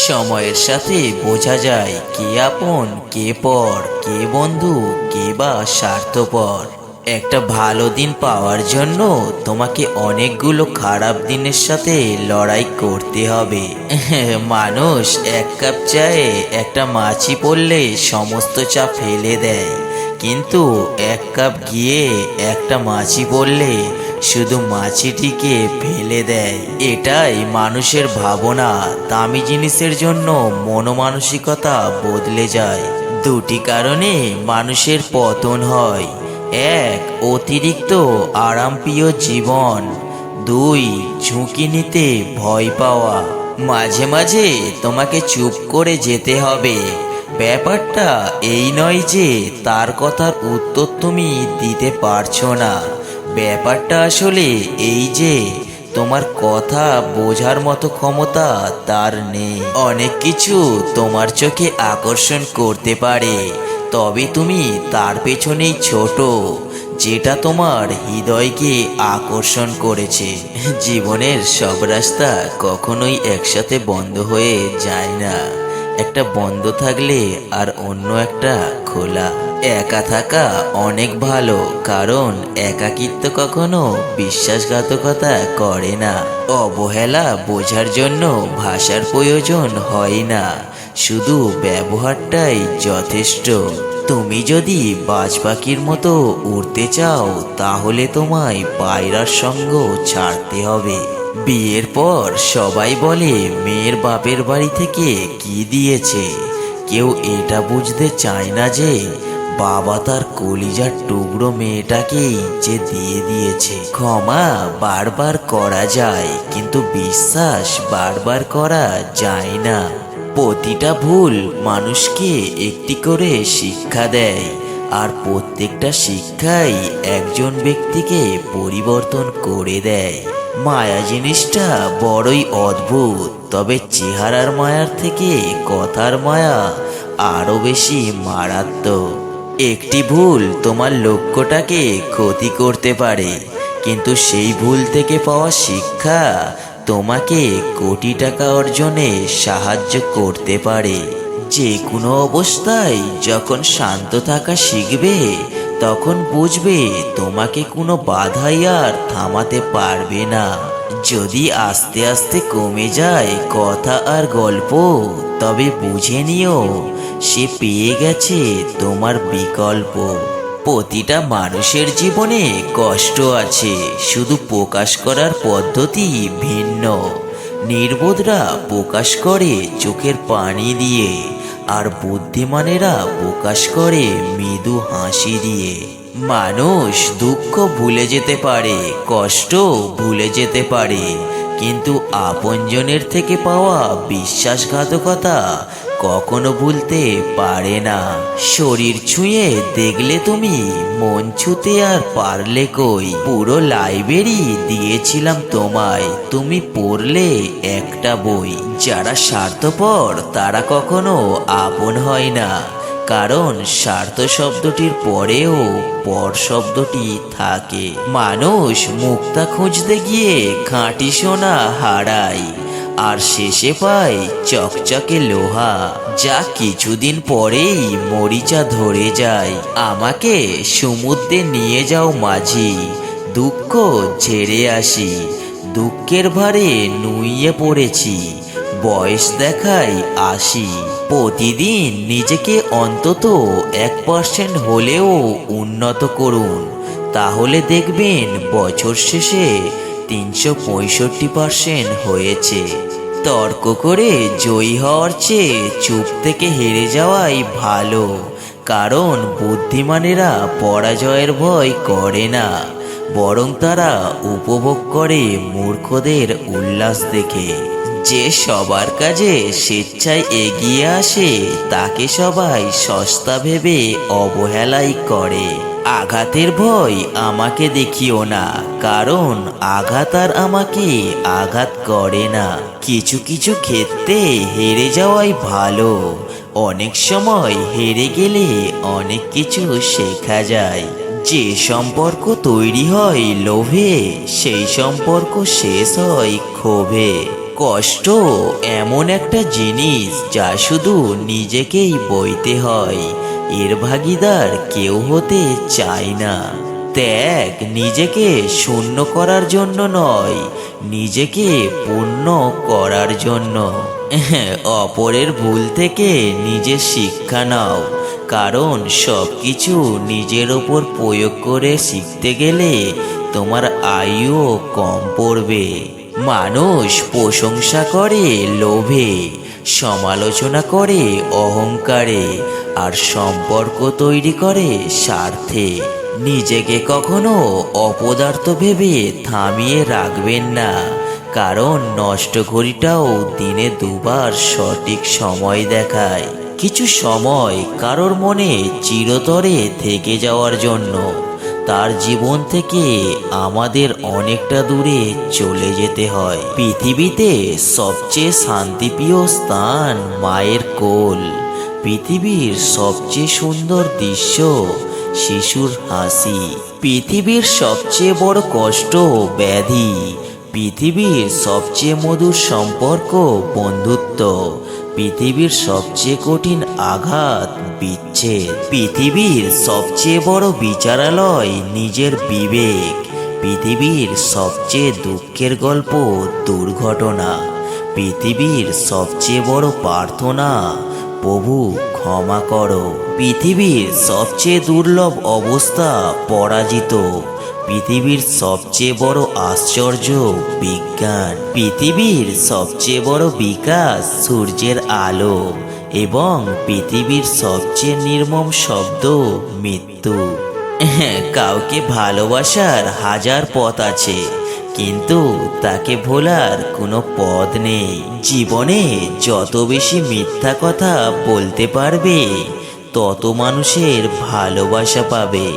সময়ের সাথে বোঝা যায় কে আপন কে পর, কে বন্ধু কে বা স্বার্থপর। একটা ভালো দিন পাওয়ার জন্য তোমাকে অনেকগুলো খারাপ দিনের সাথে লড়াই করতে হবে। মানুষ এক কাপ চায়ে একটা মাছি পড়লে সমস্ত চা ফেলে দেয়, কিন্তু এক কাপ গিয়ে একটা মাছি পড়লে শুধু মাছিটিকে ফেলে দেয়। এটাই মানুষের ভাবনা। দামি জিনিসের জন্য মনোমানসিকতা বদলে যায়। দুটি কারণে মানুষের পতন হয়: এক, অতিরিক্ত আরামপ্রিয় জীবন; দুই, ঝুঁকি নিতে ভয় পাওয়া। মাঝে মাঝে তোমাকে চুপ করে যেতে হবে। ব্যাপারটা এই নয় যে তার কথার উত্তর তুমি দিতে পারছো না, ব্যাপারটা আসলে এই যে তোমার কথা বোঝার মতো ক্ষমতা তার নেই। অনেক কিছু তোমার চোখে আকর্ষণ করতে পারে, তবে তুমি তার পেছনেই ছোট যেটা তোমার হৃদয়কে আকর্ষণ করেছে। জীবনের সব রাস্তা কখনোই একসাথে বন্ধ হয়ে যায় না। একটা বন্ধ থাকলে আর অন্য একটা খোলা। একা থাকা অনেক ভালো, কারণ একাকিত্ব কখনো বিশ্বাসঘাতকতা করে না। অবহেলা বোঝার জন্য ভাষার প্রয়োজন হয় না, শুধু ব্যবহারটাই যথেষ্ট। তুমি যদি বাজ পাখির মতো উড়তে চাও, তাহলে তোমায় পায়রার সঙ্গ ছাড়তে হবে। বিয়ের পর সবাই বলে মেয়ের বাপের বাড়ি থেকে কি দিয়েছে, কেউ এটা বুঝতে চায় না যে বাবা তার কলিজার টুকরো মেয়েটাকেই যে দিয়ে দিয়েছে। ক্ষমা বারবার করা যায়, কিন্তু বিশ্বাস বারবার করা যায় না। প্রতিটা ভুল মানুষকে একটি করে শিক্ষা দেয়, আর প্রত্যেকটা শিক্ষাই একজন ব্যক্তিকে পরিবর্তন করে দেয়। মায়া জিনিসটা বড়ই অদ্ভুত, তবে চেহারার মায়ার থেকে কথার মায়া আরো বেশি মারাত্মক। একটি ভুল তোমার লক্ষ্যটাকে ক্ষতি করতে পারে, কিন্তু সেই ভুল থেকে পাওয়া শিক্ষা তোমাকে কোটি টাকা অর্জনে সাহায্য করতে পারে। যে কোনো অবস্থায় যখন শান্ত থাকা শিখবে, তখন বুঝবে তোমাকে কোনো বাধাই আর থামাতে পারবে না। যদি আস্তে আস্তে কমে যায় কথা আর গল্প, তবে বুঝে নিও সে পেয়ে গেছে তোমার বিকল্প। প্রতিটা মানুষের জীবনে কষ্ট আছে, শুধু প্রকাশ করার পদ্ধতি ভিন্ন। নির্বোধরা প্রকাশ করে চোখের পানি দিয়ে, আর বুদ্ধিমানেরা প্রকাশ করে মৃদু হাসি দিয়ে। মানুষ দুঃখ ভুলে যেতে পারে, কষ্ট ভুলে যেতে পারে, কিন্তু আপনজনের থেকে পাওয়া বিশ্বাসঘাতকতা কখনো ভুলতে পারে না। শরীর ছুঁয়ে দেখলে তুমি, মন ছুঁতে আর পারলে কই? পুরো লাইব্রেরি দিয়েছিলাম তোমায়, তুমি পড়লে একটা বই। যারা স্বার্থপর তারা কখনো আপন হয় না, কারণ স্বার্থ শব্দটির পরেও পর শব্দটি থাকে। মানুষ মুক্তা খুঁজতে গিয়ে খাঁটি সোনা হারায়, আর শেষে পায় চকচকে লোহা, যা কিছুদিন পরেই মরিচা ধরে যায়। আমাকে সমুদ্রে নিয়ে যাও মাঝি, দুঃখ ঝেড়ে আসি। দুঃখের ভারে নুইয়ে পড়েছি, বয়স দেখাই 80। প্রতিদিন নিজেকে অন্তত 1% হলেও উন্নত করুন, তাহলে দেখবেন বছর শেষে 365% হয়েছে। তর্ক করে জয়ী হওয়ার চেয়ে চুপ থেকে হেরে যাওয়াই ভালো, কারণ বুদ্ধিমানেরা পরাজয়ের ভয় করে না, বরং তারা উপভোগ করে মূর্খদের উল্লাস দেখে। যে সবার কাজে স্বেচ্ছায় এগিয়ে আসে, তাকে সবাই সস্তা ভেবে অবহেলাই করে। আঘাতের ভয় আমাকে দেখিও না, কারণ আঘাত আর আমাকে আঘাত করে না। কিছু কিছু ক্ষেত্রে হেরে যাওয়াই ভালো, অনেক সময় হেরে গেলে অনেক কিছু শেখা যায়। যে সম্পর্ক তৈরি হয় লোভে, সেই সম্পর্ক শেষ হয় ক্ষোভে। কষ্ট এমন একটা জিনিস যা শুধু নিজেকেই বইতে হয়, এর ভাগীদার কেউ হতে চায় না। ত্যাগ নিজেকে শূন্য করার জন্য নয়, নিজেকে পূর্ণ করার জন্য। অপরের ভুল থেকে নিজের শিক্ষা নাও, কারণ সবকিছু নিজের ওপর প্রয়োগ করে শিখতে গেলে তোমার আয়ুও কম পড়বে। মানুষ প্রশংসা করে লোভে, সমালোচনা করে অহংকারে, আর সম্পর্ক তৈরি করে স্বার্থে। নিজেকে কখনো অপদার্থ ভেবে থামিয়ে রাখবেন না, কারণ নষ্ট ঘড়িটাও দিনে দুবার সঠিক সময় দেখায়। কিছু সময় কারোর মনে চিরতরে থেকে যাওয়ার জন্য তার জীবন থেকে আমাদের অনেকটা দূরে চলে যেতে হয়। পৃথিবীতে সবচেয়ে শান্তিপ্রিয় স্থান মায়ের কোল। পৃথিবীর সবচেয়ে সুন্দর দৃশ্য শিশুর হাসি। পৃথিবীর সবচেয়ে বড় কষ্ট ব্যাধি। পৃথিবীর সবচেয়ে মধুর সম্পর্ক বন্ধুত্ব। পৃথিবীর সবচেয়ে কঠিন আঘাত বিচ্ছেদ। পৃথিবীর সবচেয়ে বড় বিচারালয় নিজের বিবেক। পৃথিবীর সবচেয়ে দুঃখের গল্প দুর্ঘটনা। পৃথিবীর সবচেয়ে বড় প্রার্থনা, প্রভু ক্ষমা করো। পৃথিবীর সবচেয়ে দুর্লভ অবস্থা পরাজিত। পৃথিবীর সবচেয়ে বড় আশ্চর্য বিজ্ঞান। পৃথিবীর সবচেয়ে বড় বিকাশ সূর্যের আলো, এবং পৃথিবীর সবচেয়ে নির্মম শব্দ মৃত্যু। কাউকে ভালোবাসার হাজার পথ আছে, কিন্তু তাকে ভোলার কোনো পথ নেই। জীবনে যত বেশি মিথ্যা কথা বলতে পারবে, তত মানুষের ভালোবাসা পাবে।